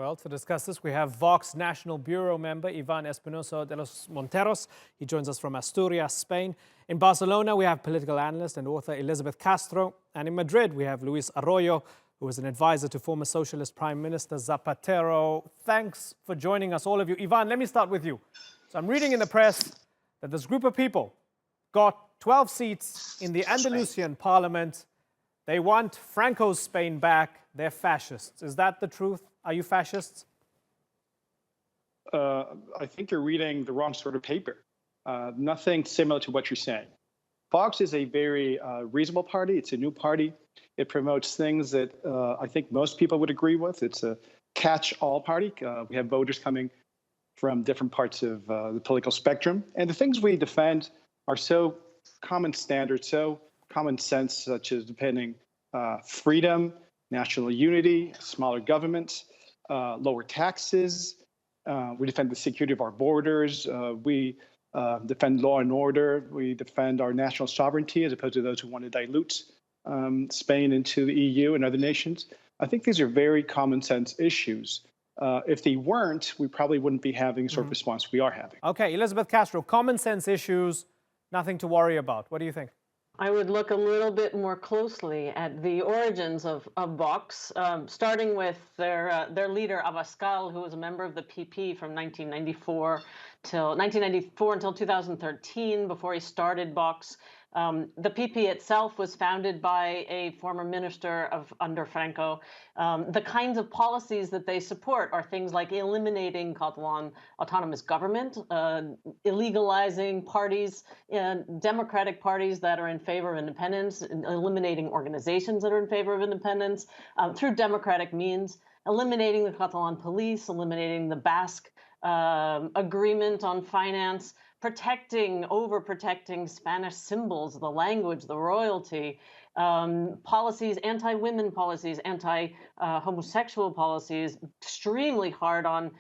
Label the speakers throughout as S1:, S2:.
S1: Well, to discuss this, we have Vox National Bureau member Ivan Espinosa de los Monteros. He joins us from Asturias, Spain. In Barcelona, we have political analyst and author Elizabeth Castro. And in Madrid, we have Luis Arroyo, who is an advisor to former Socialist Prime Minister Zapatero. Thanks for joining us, all of you. Ivan, let me start with you. So I'm reading in the press that this group of people got 12 seats in the Andalusian parliament. They want Franco's Spain back. They're fascists. Is that the truth? Are you fascists?
S2: I think you're reading the wrong sort of paper. Nothing similar to what you're saying. Vox is a very reasonable party. It's a new party. It promotes things that I think most people would agree with. It's a catch-all party. We have voters coming from different parts of the political spectrum. And the things we defend are so common standards, so common sense, such as defending freedom, national unity, smaller governments, lower taxes. We defend the security of our borders. We defend law and order. We defend our national sovereignty as opposed to those who want to dilute Spain into the EU and other nations. I think these are very common sense issues. If they weren't, we probably wouldn't be having the sort of response we are having.
S1: Okay, Elizabeth Castro, common sense issues, nothing to worry about. What do you think?
S3: I would look a little bit more closely at the origins of Vox, starting with their leader, Abascal, who was a member of the PP from 1994 until 2013, before he started Vox. The PP itself was founded by a former minister under Franco. The kinds of policies that they support are things like eliminating Catalan autonomous government, illegalizing parties, democratic parties that are in favor of independence, eliminating organizations that are in favor of independence through democratic means, eliminating the Catalan police, eliminating the Basque agreement on finance, overprotecting Spanish symbols, the language, the royalty, policies, anti-women policies, anti-homosexual policies, extremely hard on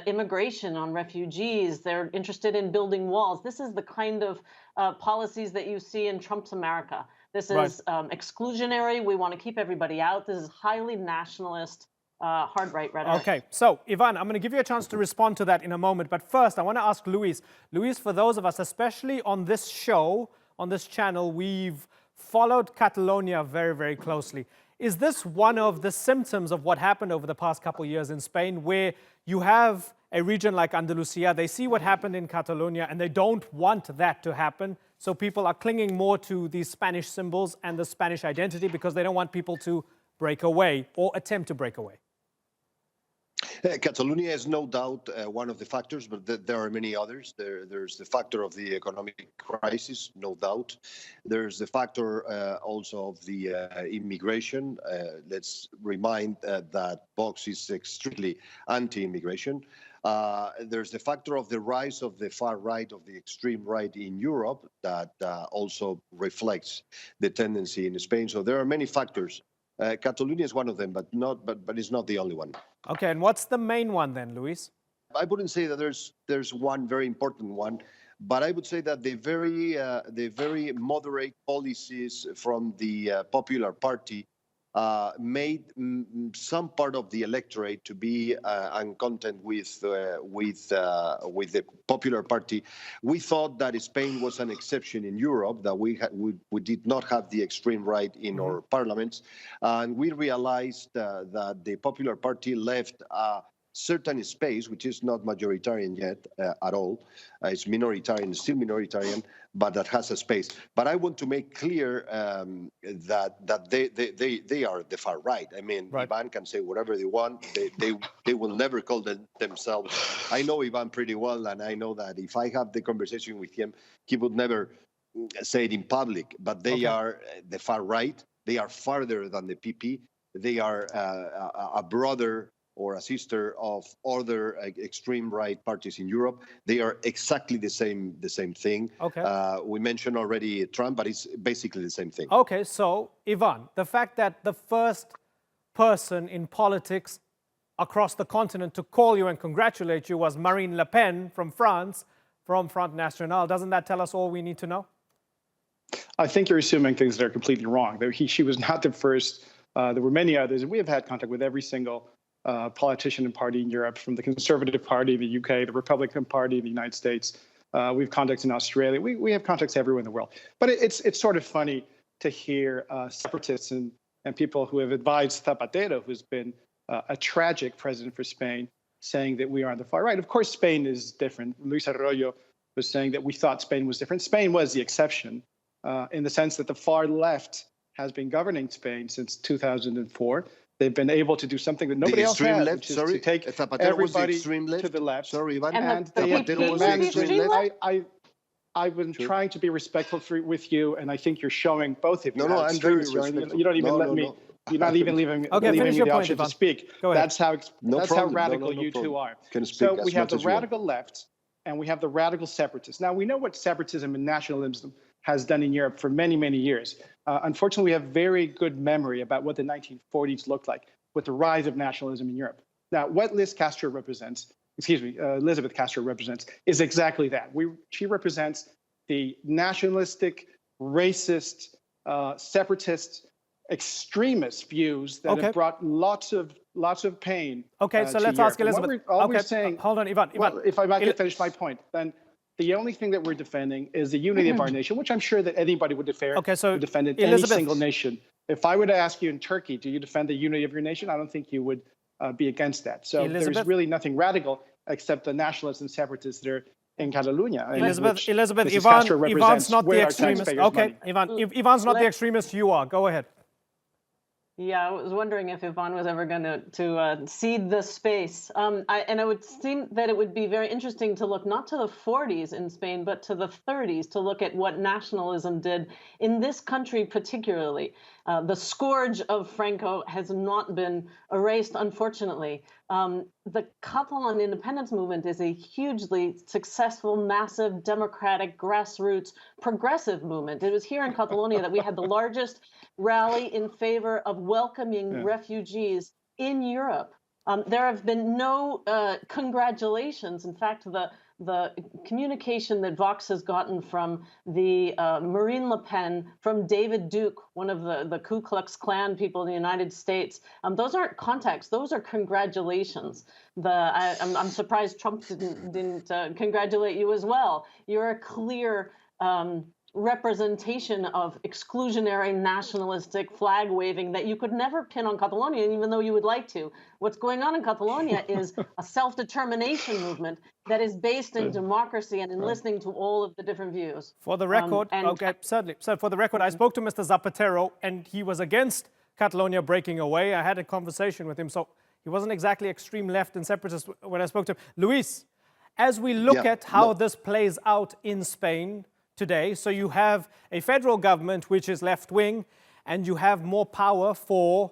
S3: immigration, on refugees. They're interested in building walls. This is the kind of policies that you see in Trump's America. This is exclusionary. We want to keep everybody out. This is highly nationalist, hard right rhetoric.
S1: Okay, so Ivan, I'm going to give you a chance to respond to that in a moment. But first, I want to ask Luis. Luis, for those of us, especially on this show, on this channel, we've followed Catalonia very, very closely. Is this one of the symptoms of what happened over the past couple of years in Spain, where you have a region like Andalusia, they see what happened in Catalonia, and they don't want that to happen, so people are clinging more to these Spanish symbols and the Spanish identity because they don't want people to break away or attempt to break away?
S4: Catalonia is no doubt one of the factors, but there are many others. There's the factor of the economic crisis, no doubt. There's the factor also of the immigration. Let's remind that Vox is extremely anti-immigration. There's the factor of the rise of the far right, of the extreme right in Europe that also reflects the tendency in Spain. So there are many factors. Catalonia is one of them, but it's not the only one.
S1: Okay, and what's the main one then, Luis?
S4: I wouldn't say that there's one very important one, but I would say that the very moderate policies from the Popular Party made some part of the electorate to be uncontent with the Popular Party. We thought that Spain was an exception in Europe, that we did not have the extreme right in our parliaments, and we realized that the Popular Party left a certain space, which is not majoritarian yet at all. It's minoritarian, still minoritarian, but that has a space. But I want to make clear that they are the far right. I mean, Ivan can say whatever they want. They will never call themselves. I know Ivan pretty well, and I know that if I have the conversation with him, he would never say it in public. But they are the far right. They are farther than the PP. They are a brother or a sister of other extreme right parties in Europe. They are exactly the same thing.
S1: Okay.
S4: We mentioned already Trump, but it's basically the same thing.
S1: Okay, so Ivan, the fact that the first person in politics across the continent to call you and congratulate you was Marine Le Pen from France, from Front National, doesn't that tell us all we need to know?
S2: I think you're assuming things that are completely wrong. She was not the first. There were many others, and we have had contact with every single politician and party in Europe, from the Conservative Party in the UK, the Republican Party in the United States. We have contacts in Australia. We have contacts everywhere in the world. But it's sort of funny to hear separatists and people who have advised Zapatero, who's been a tragic president for Spain, saying that we are on the far right. Of course, Spain is different. Luis Arroyo was saying that we thought Spain was different. Spain was the exception in the sense that the far left has been governing Spain since 2004. They've been able to do something that nobody else has, which is to take everybody to the left.
S4: Sorry, Ivan.
S3: And
S4: Zapatero was the extreme left.
S2: I've been trying to be respectful with you, and I think you're showing, both of you.
S4: No, I'm very respectful.
S2: You don't even let me. You're not even leaving me the option to speak. That's how radical you two are. So we have the radical left, and we have the radical separatists. Now, we know what separatism and nationalism has done in Europe for many, many years. Unfortunately, we have very good memory about what the 1940s looked like with the rise of nationalism in Europe. Now, what Elizabeth Castro represents is exactly that. She represents the nationalistic, racist, separatist, extremist views that have brought lots of pain.
S1: Okay, so let's ask Elizabeth.
S2: We're saying,
S1: hold on, Ivan.
S2: Well, if I might finish my point, then the only thing that we're defending is the unity of our nation, which I'm sure that anybody would defend in any single nation. If I were to ask you in Turkey, do you defend the unity of your nation? I don't think you would be against that. So there's really nothing radical except the nationalists and separatists that are in Catalonia.
S1: Elizabeth, Ivan's not the extremist. Okay, Ivan's not the extremist. You are. Go ahead.
S3: Yeah, I was wondering if Ivan was ever going to cede the space. And it would seem that it would be very interesting to look not to the 40s in Spain, but to the 30s, to look at what nationalism did in this country particularly. The scourge of Franco has not been erased, unfortunately. The Catalan independence movement is a hugely successful, massive, democratic, grassroots, progressive movement. It was here in Catalonia that we had the largest rally in favor of welcoming refugees in Europe. There have been no congratulations. In fact, the communication that Vox has gotten from the Marine Le Pen, from David Duke, one of the Ku Klux Klan people in the United States, those aren't contacts. Those are congratulations. I'm surprised Trump didn't congratulate you as well. You're a clear representation of exclusionary, nationalistic, flag-waving that you could never pin on Catalonia, even though you would like to. What's going on in Catalonia is a self-determination movement that is based in democracy and in listening to all of the different views.
S1: For the record, certainly. So for the record, I spoke to Mr. Zapatero, and he was against Catalonia breaking away. I had a conversation with him, so he wasn't exactly extreme left and separatist when I spoke to him. Luis, as we look at how this plays out in Spain today, so you have a federal government which is left-wing, and you have more power for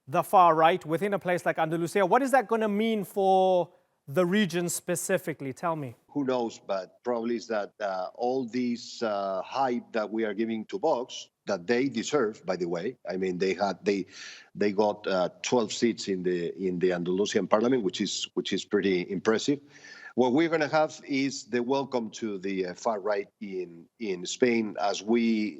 S1: the far right within a place like Andalusia. What is that going to mean for the region specifically? Tell me.
S4: Who knows, but probably is that all this hype that we are giving to Vox, that they deserve, by the way. I mean, they got 12 seats in the Andalusian parliament, which is pretty impressive. What we're going to have is the welcome to the far right in Spain, as we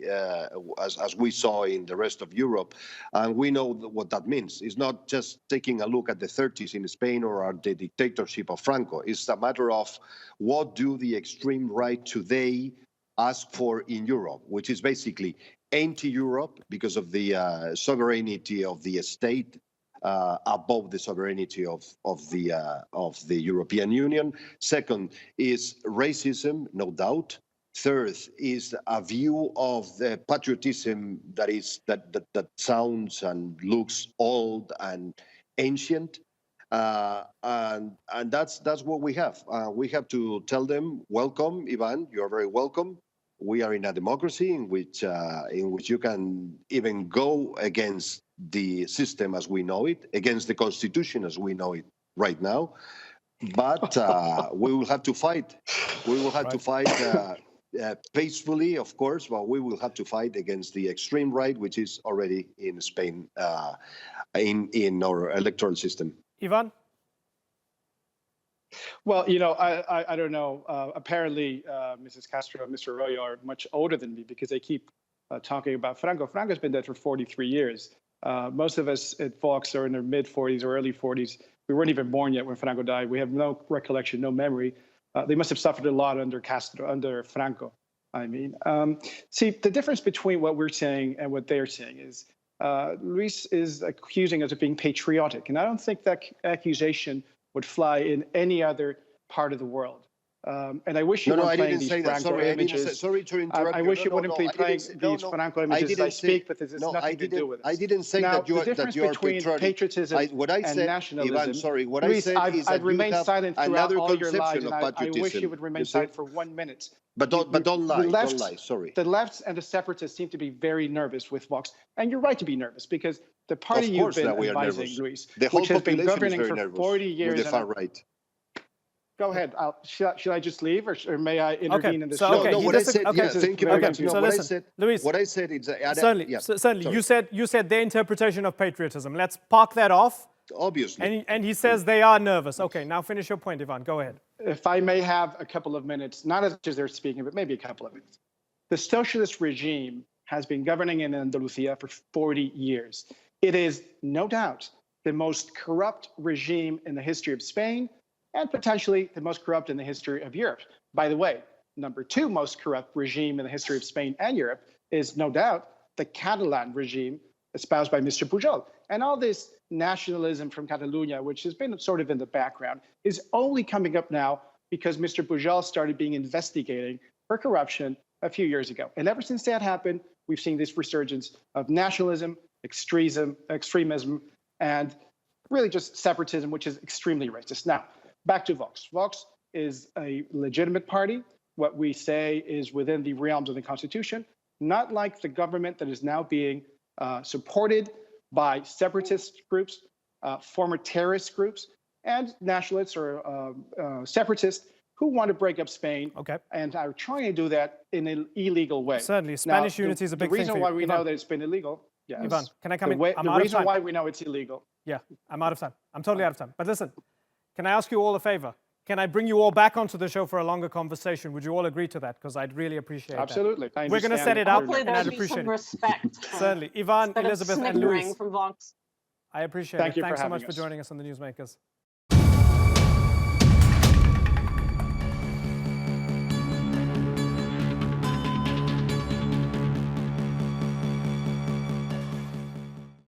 S4: saw in the rest of Europe, and we know what that means. It's not just taking a look at the 30s in Spain or at the dictatorship of Franco. It's a matter of what do the extreme right today ask for in Europe, which is basically anti-Europe because of the sovereignty of the state. Above the sovereignty of the European Union. Second is racism, no doubt. Third is a view of the patriotism that sounds and looks old and ancient, and that's what we have. We have to tell them, welcome, Ivan. You are very welcome. We are in a democracy in which you can even go against the system as we know it, against the constitution as we know it right now. But we will have to fight. We will have to fight peacefully, of course, but we will have to fight against the extreme right, which is already in Spain, in our electoral system.
S1: Ivan?
S2: Well, I don't know. Apparently, Mrs. Castro and Mr. Arroyo are much older than me because they keep talking about Franco. Franco's been dead for 43 years. Most of us at Vox are in their mid-40s or early 40s. We weren't even born yet when Franco died. We have no recollection, no memory. They must have suffered a lot under Castro, under Franco. I mean, see, the difference between what we're saying and what they're saying is Luis is accusing us of being patriotic, and I don't think that accusation would fly in any other part of the world. And I wish you weren't playing these Franco images.
S4: Sorry to interrupt.
S2: I wish you wouldn't be playing these Franco images as I speak, but this has nothing to do with it.
S4: I didn't say that you are patriotic.
S2: The difference between patriotism and nationalism,
S4: Ivan, sorry, what
S2: Luis,
S4: I said is that
S2: I've remained silent throughout
S4: another
S2: all your lives,
S4: conception
S2: and
S4: of patriotism.
S2: I wish you would remain silent for 1 minute.
S4: But don't lie, sorry.
S2: The left and the separatists seem to be very nervous with Vox, and you're right to be nervous because the party you've been advising, Luis, which has been governing for 40 years.
S4: With the far right.
S2: Go ahead. Should I just leave, or may I intervene in this?
S1: So, okay,
S4: no, what I said.
S1: okay,
S4: Yeah, thank you.
S1: okay.
S4: No,
S1: So
S4: what
S1: listen,
S4: I said,
S1: Luis.
S4: What I said is
S1: certainly.
S4: yeah,
S1: Certainly. You said their interpretation of patriotism. Let's park that off.
S4: obviously.
S1: And he says they are nervous. Okay, now finish your point, Ivan. Go ahead.
S2: If I may have a couple of minutes, not as much as they're speaking, but maybe a couple of minutes. The socialist regime has been governing in Andalusia for 40 years. It is, no doubt, the most corrupt regime in the history of Spain and potentially the most corrupt in the history of Europe. By the way, number 2 most corrupt regime in the history of Spain and Europe is, no doubt, the Catalan regime espoused by Mr. Pujol. And all this nationalism from Catalonia, which has been sort of in the background, is only coming up now because Mr. Pujol started being investigated for corruption a few years ago. And ever since that happened, we've seen this resurgence of nationalism, extremism, and really just separatism, which is extremely racist. Now, back to Vox. Vox is a legitimate party. What we say is within the realms of the Constitution, not like the government that is now being supported by separatist groups, former terrorist groups, and nationalists or separatists who want to break up Spain and are trying to do that in an illegal way.
S1: Certainly, Spanish unity is a big thing for you.
S2: The reason why we know that it's been illegal, yes.
S1: Ivan, can I come in?
S2: The reason why we know it's illegal.
S1: Yeah, I'm out of time. I'm totally out of time. But listen, can I ask you all a favor? Can I bring you all back onto the show for a longer conversation? Would you all agree to that? Because I'd really appreciate
S2: Absolutely.
S1: that. We're going to set it up,
S3: Hopefully
S1: and I'd
S3: there'll be
S1: appreciate
S3: some
S1: it.
S3: respect.
S1: Certainly. Ivan, Elizabeth, and Luis.
S3: From Vox.
S1: I appreciate
S2: Thank
S1: it.
S2: you for
S1: Thanks so
S2: having
S1: much for
S2: us.
S1: joining us on the Newsmakers.